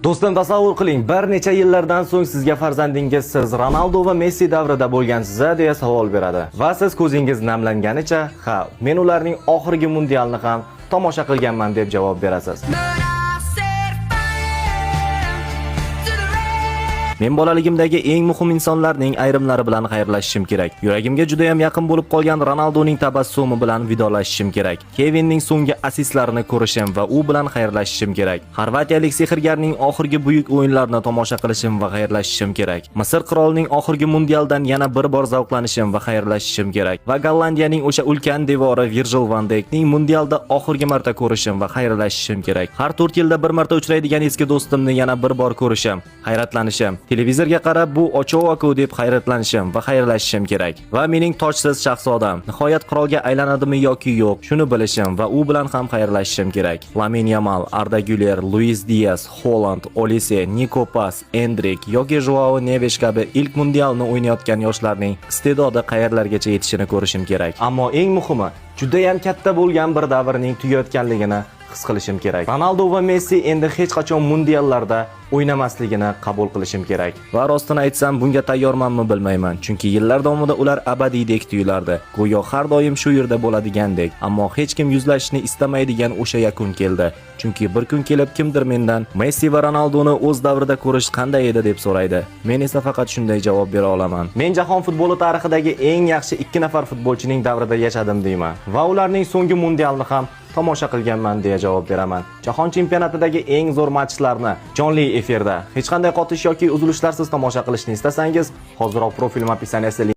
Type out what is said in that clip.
Do'stim, tasavvur qiling, bir necha yillardan so'ng sizga farzandingiz siz Ronaldo va Messi davrida bo'lgansiz deya savol beradi. Va siz ko'zingiz namlanganicha, "Ha, men ularning oxirgi mundialni ham tomosha qilganman" deb javob berasiz. Men bolaligimdagi eng muhim insonlarning ayrimlari bilan xayrlashishim kerak. Yuragimga juda ham yaqin bo'lib qolgan Ronaldoning tabassumi bilan vidolashishim kerak. Kevinning so'nggi assistlarini ko'rishim va u bilan xayrlashishim kerak. Xorvatiyalik sehrgarning oxirgi buyuk o'yinlarini tomosha qilishim va xayrlashishim kerak. Misr qirolining oxirgi mundialdan yana bir bor zavqlanishim va xayrlashishim kerak. Va Gollandiyaning o'sha ulkan devori Virgil van Dijkning mundialda oxirgi marta ko'rishim va xayrlashishim kerak. Har 4 yilda bir marta uchraydigan eski do'stimni yana bir bor ko'rishim, hayratlanishim. Televizorga qarab bu Ochoa-ku deb hayratlanishim va xayrlashishim kerak. Va mening tojsiz shahzodam nihoyat qirolga aylanadimi yoki yo'q, shuni bilishim va u bilan ham xayrlashishim kerak. Lamine Yamal, Arda Güler, Luis Diaz, Holland, Olise, Nico Paz, Endrick yoki Joao Neves kabi ilk mundialni o'ynayotgan yoshlarning iste'dodi qayerlargacha yetishini ko'rishim kerak. Ammo eng muhimi, juda ham katta bo'lgan bir davrning tugayotganligini his qilishim kerak. Ronaldo va Messi endi hech qachon mundiallarda o'ynamasligini qabul qilishim kerak. Va rostini aytsam, bunga tayyormanmi bilmayman, chunki yillar davomida ular abadiydek tuyulardi. Go'yo har doim shu yerda bo'ladigandek, ammo hech kim yuzlashishni istamaydigan o'sha yakun keldi. Chunki bir kun kelib kimdir mendan Messi va Ronaldoni o'z davrida ko'rish qanday edi deb so'raydi. Men esa faqat shunday javob bera olaman. Men jahon futboli tarixidagi eng yaxshi 2 nafar futbolchining davrida yashadim deyman va ularning so'nggi mundialni ham tomosha qilganman deya javob beraman. Jahon chempionatidagi eng zo'r matchlarni jonli efirda hech qanday qotish yoki uzilishlarsiz tomosha qilishni istasangiz, hoziroq profilim opisiyaniyasida